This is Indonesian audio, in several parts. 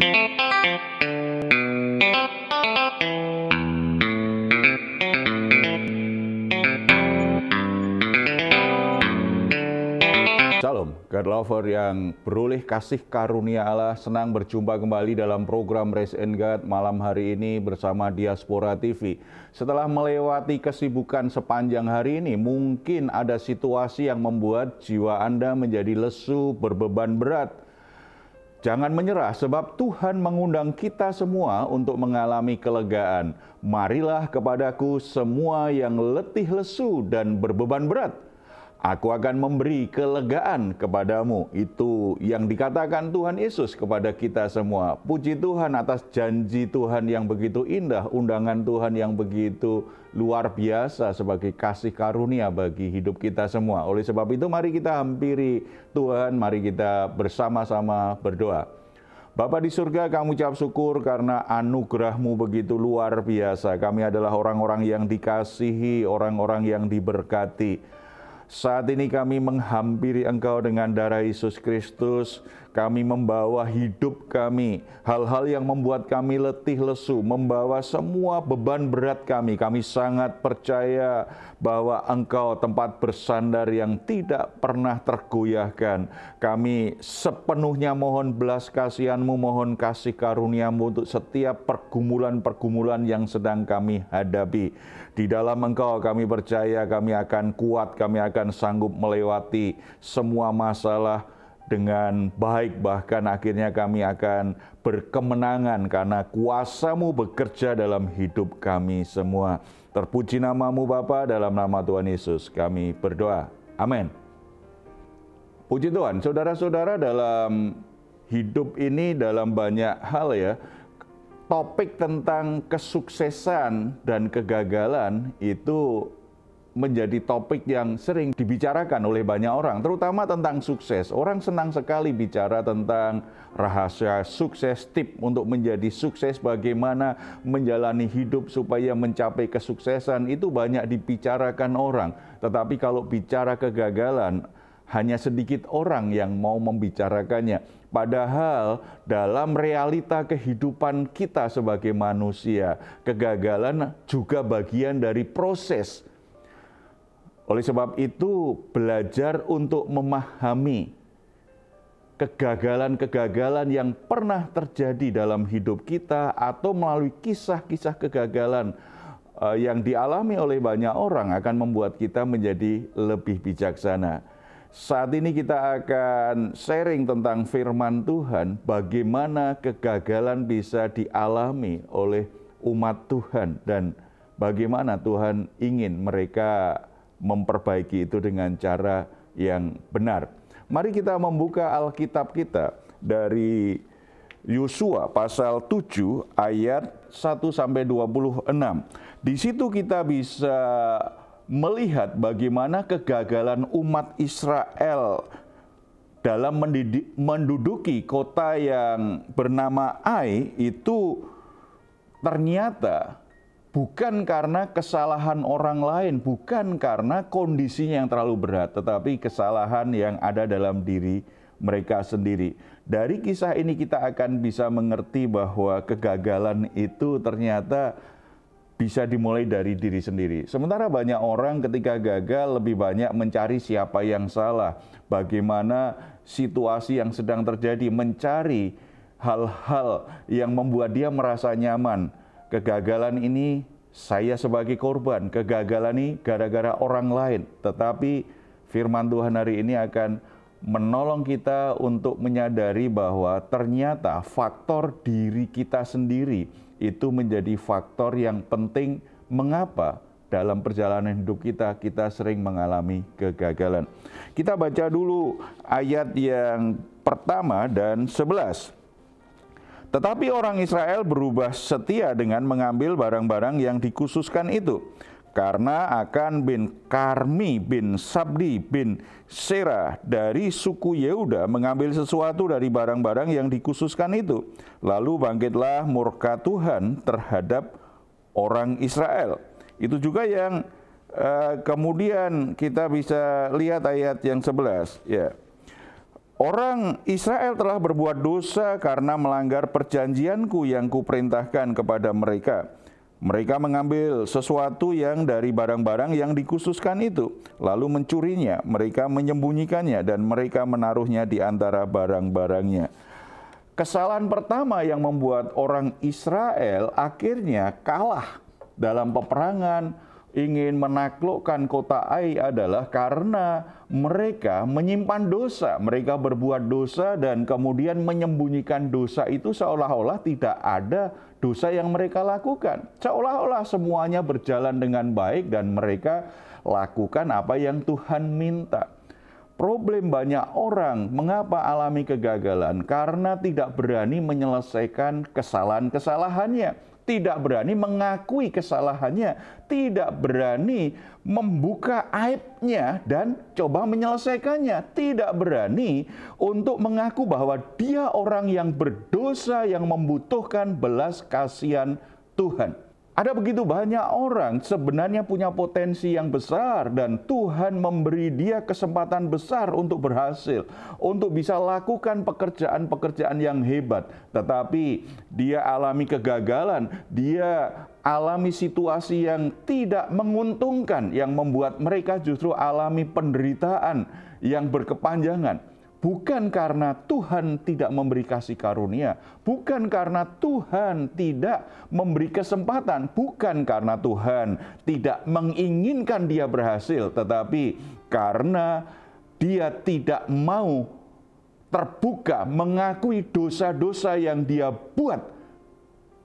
Shalom, God Lover yang beroleh kasih karunia Allah, senang berjumpa kembali dalam program Raise and God malam hari ini bersama Diaspora TV. Setelah melewati kesibukan sepanjang hari ini, mungkin ada situasi yang membuat jiwa Anda menjadi lesu, berbeban berat. Jangan menyerah sebab Tuhan mengundang kita semua untuk mengalami kelegaan. Marilah kepadaku semua yang letih lesu dan berbeban berat. Aku akan memberi kelegaan kepadamu. Itu yang dikatakan Tuhan Yesus kepada kita semua. Puji Tuhan atas janji Tuhan yang begitu indah, undangan Tuhan yang begitu luar biasa sebagai kasih karunia bagi hidup kita semua. Oleh sebab itu mari kita hampiri Tuhan, mari kita bersama-sama berdoa. Bapa di surga, kami ucap syukur karena anugerah-Mu begitu luar biasa. Kami adalah orang-orang yang dikasihi, orang-orang yang diberkati. Saat ini kami menghampiri Engkau dengan darah Yesus Kristus. Kami membawa hidup kami, hal-hal yang membuat kami letih lesu, membawa semua beban berat kami. Kami sangat percaya bahwa Engkau tempat bersandar yang tidak pernah tergoyahkan. Kami sepenuhnya mohon belas kasihan-Mu, mohon kasih karunia-Mu untuk setiap pergumulan-pergumulan yang sedang kami hadapi. Di dalam Engkau kami percaya kami akan kuat, kami akan sanggup melewati semua masalah dengan baik, bahkan akhirnya kami akan berkemenangan karena kuasa-Mu bekerja dalam hidup kami semua. Terpuji nama-Mu Bapa, dalam nama Tuhan Yesus kami berdoa. Amin. Puji Tuhan, saudara-saudara, dalam hidup ini dalam banyak hal ya, topik tentang kesuksesan dan kegagalan itu menjadi topik yang sering dibicarakan oleh banyak orang, terutama tentang sukses. Orang senang sekali bicara tentang rahasia sukses, tip untuk menjadi sukses, bagaimana menjalani hidup supaya mencapai kesuksesan, itu banyak dibicarakan orang. Tetapi kalau bicara kegagalan, hanya sedikit orang yang mau membicarakannya. Padahal dalam realita kehidupan kita sebagai manusia, kegagalan juga bagian dari proses. Oleh sebab itu, belajar untuk memahami kegagalan-kegagalan yang pernah terjadi dalam hidup kita atau melalui kisah-kisah kegagalan yang dialami oleh banyak orang akan membuat kita menjadi lebih bijaksana. Saat ini kita akan sharing tentang firman Tuhan, bagaimana kegagalan bisa dialami oleh umat Tuhan dan bagaimana Tuhan ingin mereka memperbaiki itu dengan cara yang benar. Mari kita membuka Alkitab kita dari Yosua pasal 7 ayat 1-26. Di situ kita bisa melihat bagaimana kegagalan umat Israel dalam menduduki kota yang bernama Ai itu ternyata bukan karena kesalahan orang lain, bukan karena kondisinya yang terlalu berat, tetapi kesalahan yang ada dalam diri mereka sendiri. Dari kisah ini kita akan bisa mengerti bahwa kegagalan itu ternyata bisa dimulai dari diri sendiri. Sementara banyak orang ketika gagal lebih banyak mencari siapa yang salah, bagaimana situasi yang sedang terjadi, mencari hal-hal yang membuat dia merasa nyaman. Kegagalan ini saya sebagai korban, kegagalan ini gara-gara orang lain. Tetapi firman Tuhan hari ini akan menolong kita untuk menyadari bahwa ternyata faktor diri kita sendiri itu menjadi faktor yang penting mengapa dalam perjalanan hidup kita sering mengalami kegagalan. Kita baca dulu ayat yang pertama dan 11. Tetapi orang Israel berubah setia dengan mengambil barang-barang yang dikhususkan itu. Karena Akan bin Karmi bin Sabdi bin Serah dari suku Yehuda mengambil sesuatu dari barang-barang yang dikhususkan itu. Lalu bangkitlah murka Tuhan terhadap orang Israel. Itu juga yang kemudian kita bisa lihat ayat yang 11. Ya. Orang Israel telah berbuat dosa karena melanggar perjanjianku yang kuperintahkan kepada mereka. Mereka mengambil sesuatu yang dari barang-barang yang dikhususkan itu, lalu mencurinya. Mereka menyembunyikannya dan mereka menaruhnya di antara barang-barangnya. Kesalahan pertama yang membuat orang Israel akhirnya kalah dalam peperangan ingin menaklukkan kota Ai adalah karena mereka menyimpan dosa. Mereka berbuat dosa dan kemudian menyembunyikan dosa itu seolah-olah tidak ada dosa yang mereka lakukan. Seolah-olah semuanya berjalan dengan baik dan mereka lakukan apa yang Tuhan minta. Problem banyak orang mengapa alami kegagalan karena tidak berani menyelesaikan kesalahan-kesalahannya. Tidak berani mengakui kesalahannya, tidak berani membuka aibnya dan coba menyelesaikannya, tidak berani untuk mengaku bahwa dia orang yang berdosa yang membutuhkan belas kasihan Tuhan. Ada begitu banyak orang sebenarnya punya potensi yang besar dan Tuhan memberi dia kesempatan besar untuk berhasil, untuk bisa lakukan pekerjaan-pekerjaan yang hebat. Tetapi dia alami kegagalan, dia alami situasi yang tidak menguntungkan, yang membuat mereka justru alami penderitaan yang berkepanjangan. Bukan karena Tuhan tidak memberi kasih karunia, bukan karena Tuhan tidak memberi kesempatan, bukan karena Tuhan tidak menginginkan dia berhasil, tetapi karena dia tidak mau terbuka mengakui dosa-dosa yang dia buat.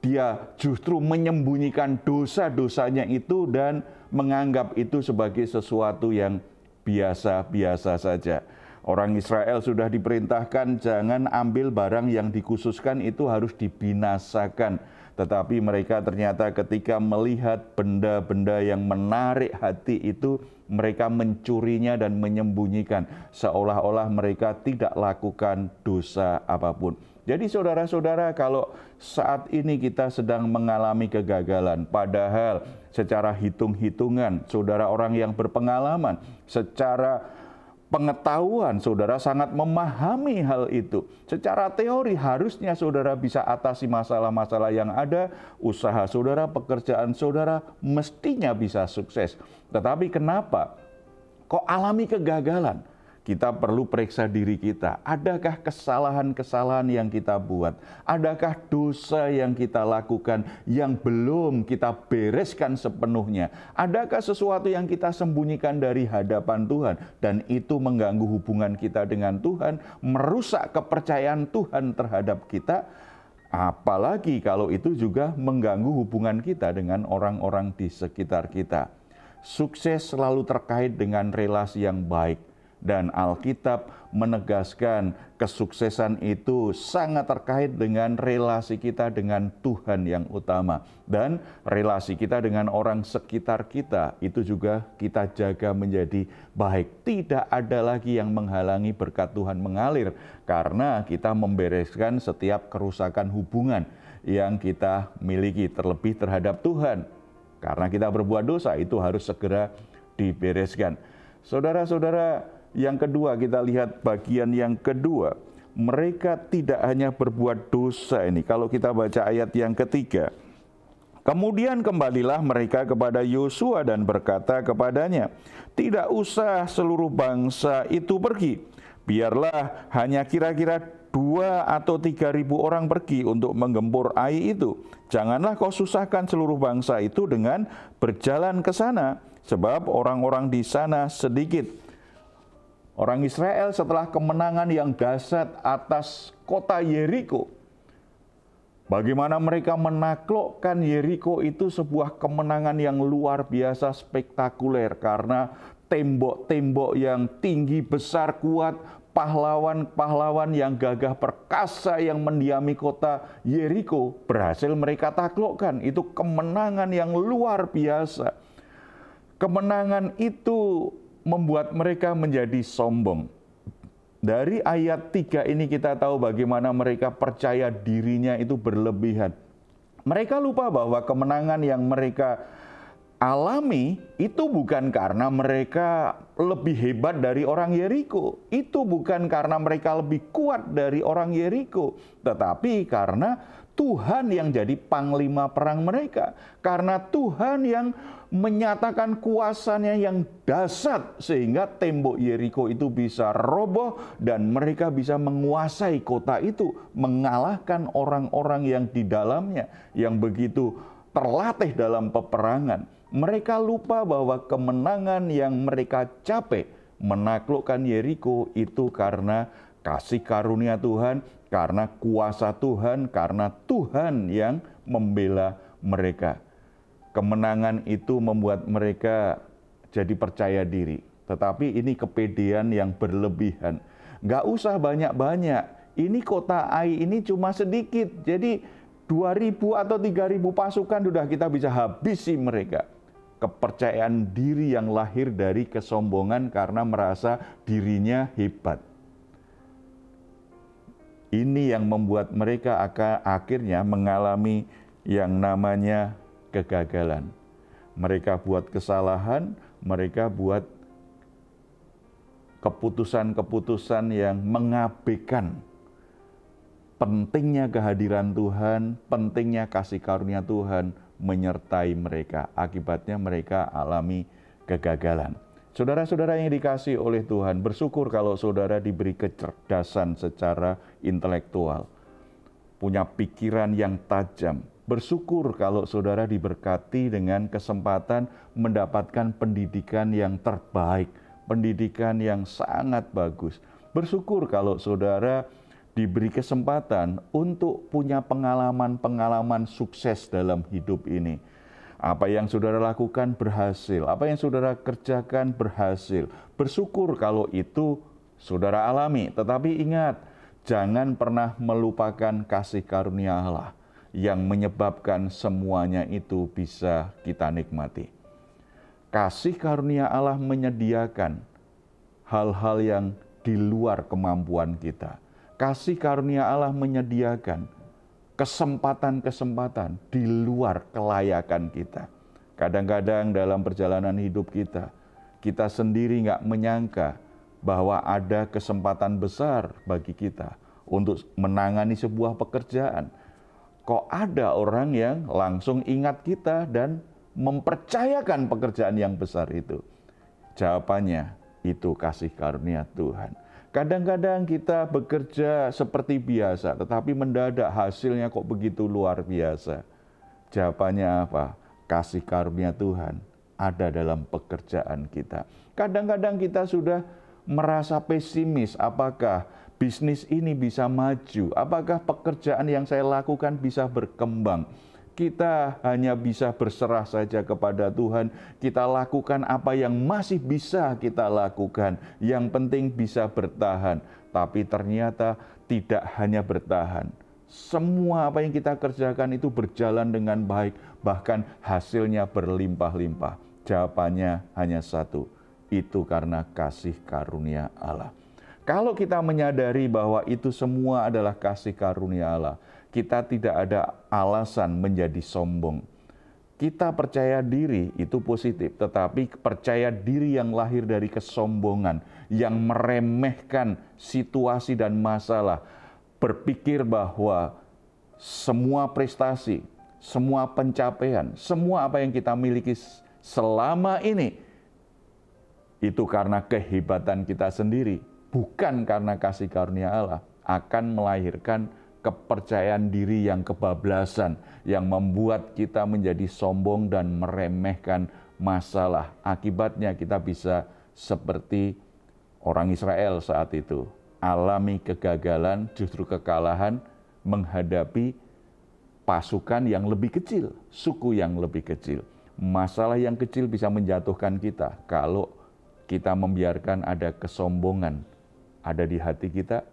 Dia justru menyembunyikan dosa-dosanya itu dan menganggap itu sebagai sesuatu yang biasa-biasa saja. Orang Israel sudah diperintahkan jangan ambil barang yang dikhususkan, itu harus dibinasakan. Tetapi mereka ternyata ketika melihat benda-benda yang menarik hati itu, mereka mencurinya dan menyembunyikan. Seolah-olah mereka tidak lakukan dosa apapun. Jadi saudara-saudara, kalau saat ini kita sedang mengalami kegagalan, padahal secara hitung-hitungan, saudara orang yang berpengalaman, secara pengetahuan saudara sangat memahami hal itu. Secara teori harusnya saudara bisa atasi masalah-masalah yang ada, usaha saudara, pekerjaan saudara mestinya bisa sukses. Tetapi kenapa kok alami kegagalan? Kita perlu periksa diri kita. Adakah kesalahan-kesalahan yang kita buat? Adakah dosa yang kita lakukan yang belum kita bereskan sepenuhnya? Adakah sesuatu yang kita sembunyikan dari hadapan Tuhan? Dan itu mengganggu hubungan kita dengan Tuhan, merusak kepercayaan Tuhan terhadap kita. Apalagi kalau itu juga mengganggu hubungan kita dengan orang-orang di sekitar kita. Sukses selalu terkait dengan relasi yang baik. Dan Alkitab menegaskan kesuksesan itu sangat terkait dengan relasi kita dengan Tuhan yang utama. Dan relasi kita dengan orang sekitar kita itu juga kita jaga menjadi baik. Tidak ada lagi yang menghalangi berkat Tuhan mengalir karena kita membereskan setiap kerusakan hubungan yang kita miliki terlebih terhadap Tuhan. Karena kita berbuat dosa itu harus segera dibereskan. Saudara-saudara, yang kedua, kita lihat bagian yang kedua. Mereka tidak hanya berbuat dosa ini. Kalau kita baca ayat yang ketiga. Kemudian kembalilah mereka kepada Yosua dan berkata kepadanya, tidak usah seluruh bangsa itu pergi. Biarlah hanya kira-kira 2 atau 3.000 orang pergi untuk menggempur Ai itu. Janganlah kau susahkan seluruh bangsa itu dengan berjalan ke sana, sebab orang-orang di sana sedikit. Orang Israel setelah kemenangan yang dahsyat atas kota Yeriko, bagaimana mereka menaklukkan Yeriko itu sebuah kemenangan yang luar biasa spektakuler karena tembok-tembok yang tinggi, besar, kuat, pahlawan-pahlawan yang gagah perkasa yang mendiami kota Yeriko berhasil mereka taklukkan. Itu kemenangan yang luar biasa. Kemenangan itu membuat mereka menjadi sombong. Dari ayat 3 ini kita tahu bagaimana mereka percaya dirinya itu berlebihan. Mereka lupa bahwa kemenangan yang mereka alami itu bukan karena mereka lebih hebat dari orang Yeriko. Itu bukan karena mereka lebih kuat dari orang Yeriko. Tetapi karena Tuhan yang jadi panglima perang mereka. Karena Tuhan yang menyatakan kuasanya yang dahsyat sehingga tembok Yeriko itu bisa roboh dan mereka bisa menguasai kota itu. Mengalahkan orang-orang yang di dalamnya yang begitu terlatih dalam peperangan. Mereka lupa bahwa kemenangan yang mereka capai menaklukkan Yeriko itu karena kasih karunia Tuhan, karena kuasa Tuhan, karena Tuhan yang membela mereka. Kemenangan itu membuat mereka jadi percaya diri. Tetapi ini kepedean yang berlebihan. Gak usah banyak-banyak. Ini kota Ai ini cuma sedikit. Jadi 2.000 atau 3.000 pasukan sudah kita bisa habisi mereka. Kepercayaan diri yang lahir dari kesombongan karena merasa dirinya hebat. Ini yang membuat mereka akhirnya mengalami yang namanya kegagalan. Mereka buat kesalahan, mereka buat keputusan-keputusan yang mengabaikan pentingnya kehadiran Tuhan, pentingnya kasih karunia Tuhan menyertai mereka. Akibatnya mereka alami kegagalan. Saudara-saudara yang dikasihi oleh Tuhan, bersyukur kalau saudara diberi kecerdasan secara intelektual, punya pikiran yang tajam. Bersyukur kalau saudara diberkati dengan kesempatan mendapatkan pendidikan yang terbaik, pendidikan yang sangat bagus. Bersyukur kalau saudara diberi kesempatan untuk punya pengalaman-pengalaman sukses dalam hidup ini. Apa yang saudara lakukan berhasil, apa yang saudara kerjakan berhasil. Bersyukur kalau itu saudara alami, tetapi ingat, jangan pernah melupakan kasih karunia Allah yang menyebabkan semuanya itu bisa kita nikmati. Kasih karunia Allah menyediakan hal-hal yang di luar kemampuan kita. Kasih karunia Allah menyediakan kesempatan-kesempatan di luar kelayakan kita. Kadang-kadang dalam perjalanan hidup kita sendiri nggak menyangka bahwa ada kesempatan besar bagi kita untuk menangani sebuah pekerjaan. Kok ada orang yang langsung ingat kita dan mempercayakan pekerjaan yang besar itu? Jawabannya, itu kasih karunia Tuhan. Kadang-kadang kita bekerja seperti biasa, tetapi mendadak hasilnya kok begitu luar biasa. Jawabannya apa? Kasih karunia Tuhan ada dalam pekerjaan kita. Kadang-kadang kita sudah merasa pesimis, apakah bisnis ini bisa maju? Apakah pekerjaan yang saya lakukan bisa berkembang? Kita hanya bisa berserah saja kepada Tuhan. Kita lakukan apa yang masih bisa kita lakukan. Yang penting bisa bertahan. Tapi ternyata tidak hanya bertahan. Semua apa yang kita kerjakan itu berjalan dengan baik. Bahkan hasilnya berlimpah-limpah. Jawabannya hanya satu. Itu karena kasih karunia Allah. Kalau kita menyadari bahwa itu semua adalah kasih karunia Allah, kita tidak ada alasan menjadi sombong. Kita percaya diri itu positif, tetapi percaya diri yang lahir dari kesombongan, yang meremehkan situasi dan masalah, berpikir bahwa semua prestasi, semua pencapaian, semua apa yang kita miliki selama ini, itu karena kehebatan kita sendiri, bukan karena kasih karunia Allah, akan melahirkan kepercayaan diri yang kebablasan, yang membuat kita menjadi sombong dan meremehkan masalah. Akibatnya kita bisa seperti orang Israel saat itu, alami kegagalan, justru kekalahan menghadapi pasukan yang lebih kecil, suku yang lebih kecil. Masalah yang kecil bisa menjatuhkan kita kalau kita membiarkan ada kesombongan ada di hati kita,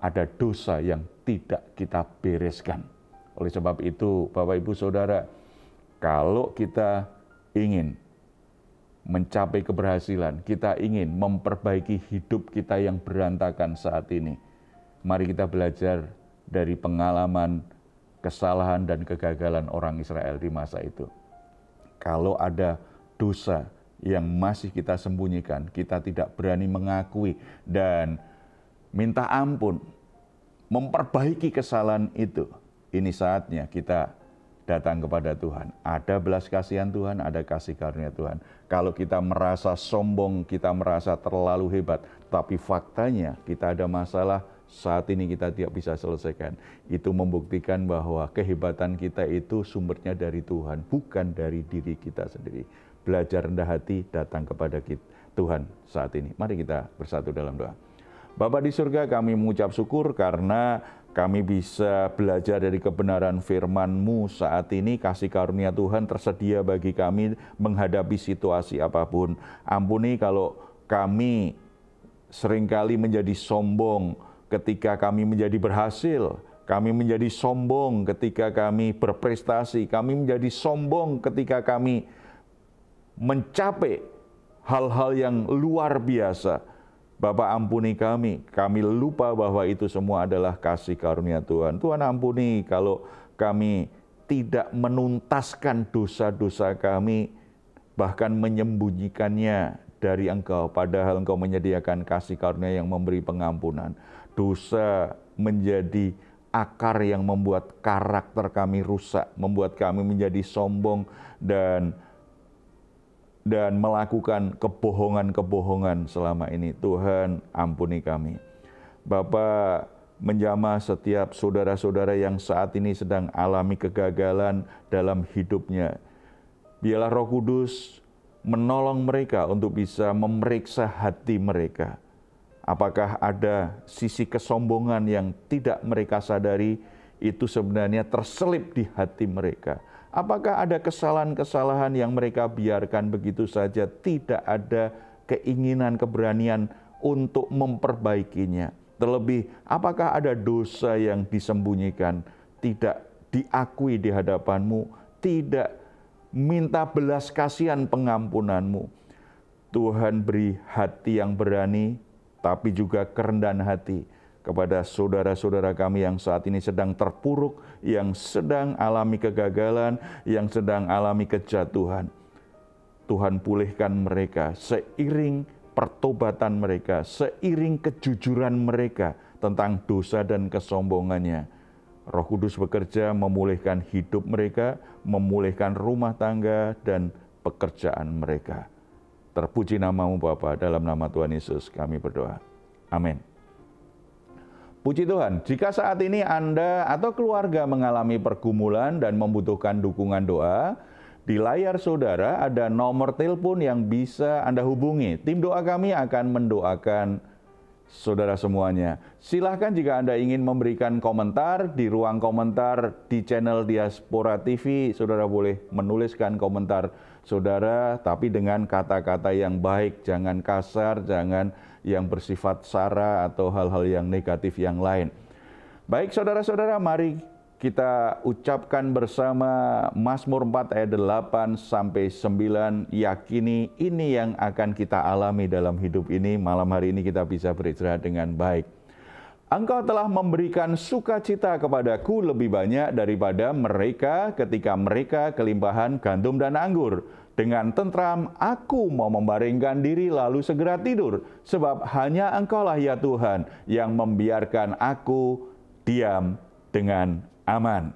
ada dosa yang tidak kita bereskan. Oleh sebab itu, Bapak Ibu Saudara, kalau kita ingin mencapai keberhasilan, kita ingin memperbaiki hidup kita yang berantakan saat ini, mari kita belajar dari pengalaman kesalahan dan kegagalan orang Israel di masa itu. Kalau ada dosa yang masih kita sembunyikan, kita tidak berani mengakui dan minta ampun, memperbaiki kesalahan itu, ini saatnya kita datang kepada Tuhan. Ada belas kasihan Tuhan, ada kasih karunia Tuhan. Kalau kita merasa sombong, kita merasa terlalu hebat, tapi faktanya kita ada masalah, saat ini kita tidak bisa selesaikan. Itu membuktikan bahwa kehebatan kita itu sumbernya dari Tuhan, bukan dari diri kita sendiri. Belajar rendah hati, datang kepada Tuhan saat ini. Mari kita bersatu dalam doa. Bapa di surga, kami mengucap syukur karena kami bisa belajar dari kebenaran firman-Mu saat ini. Kasih karunia Tuhan tersedia bagi kami menghadapi situasi apapun. Ampuni kalau kami seringkali menjadi sombong ketika kami menjadi berhasil, kami menjadi sombong ketika kami berprestasi, kami menjadi sombong ketika kami mencapai hal-hal yang luar biasa. Bapa, ampuni kami lupa bahwa itu semua adalah kasih karunia Tuhan. Tuhan, ampuni kalau kami tidak menuntaskan dosa-dosa kami, bahkan menyembunyikannya dari Engkau, padahal Engkau menyediakan kasih karunia yang memberi pengampunan. Dosa menjadi akar yang membuat karakter kami rusak, membuat kami menjadi sombong dan melakukan kebohongan-kebohongan selama ini. Tuhan, ampuni kami. Bapa, menjamah setiap saudara-saudara yang saat ini sedang alami kegagalan dalam hidupnya. Biarlah Roh Kudus menolong mereka untuk bisa memeriksa hati mereka. Apakah ada sisi kesombongan yang tidak mereka sadari itu sebenarnya terselip di hati mereka? Apakah ada kesalahan-kesalahan yang mereka biarkan begitu saja, tidak ada keinginan, keberanian untuk memperbaikinya? Terlebih, apakah ada dosa yang disembunyikan, tidak diakui di hadapan-Mu, tidak minta belas kasihan pengampunan-Mu? Tuhan, beri hati yang berani, tapi juga kerendahan hati kepada saudara-saudara kami yang saat ini sedang terpuruk, yang sedang alami kegagalan, yang sedang alami kejatuhan. Tuhan, pulihkan mereka seiring pertobatan mereka, seiring kejujuran mereka tentang dosa dan kesombongannya. Roh Kudus bekerja memulihkan hidup mereka, memulihkan rumah tangga dan pekerjaan mereka. Terpuji nama-Mu Bapa, dalam nama Tuhan Yesus kami berdoa. Amin. Puji Tuhan, jika saat ini Anda atau keluarga mengalami pergumulan dan membutuhkan dukungan doa, di layar saudara ada nomor telepon yang bisa Anda hubungi. Tim doa kami akan mendoakan saudara semuanya. Silahkan jika Anda ingin memberikan komentar di ruang komentar di channel Diaspora TV, saudara boleh menuliskan komentar saudara, tapi dengan kata-kata yang baik, jangan kasar, jangan yang bersifat sara atau hal-hal yang negatif yang lain. Baik saudara-saudara, mari kita ucapkan bersama Mazmur 4 ayat 8 sampai 9, yakini ini yang akan kita alami dalam hidup ini. Malam hari ini kita bisa beristirahat dengan baik. Engkau telah memberikan sukacita kepadaku lebih banyak daripada mereka ketika mereka kelimpahan gandum dan anggur. Dengan tentram aku mau membaringkan diri lalu segera tidur, sebab hanya Engkaulah ya Tuhan yang membiarkan aku diam dengan aman.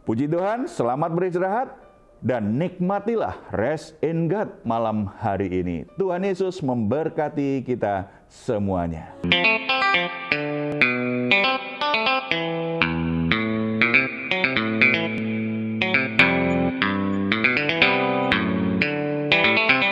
Puji Tuhan, selamat beristirahat dan nikmatilah Rest in God malam hari ini. Tuhan Yesus memberkati kita semuanya.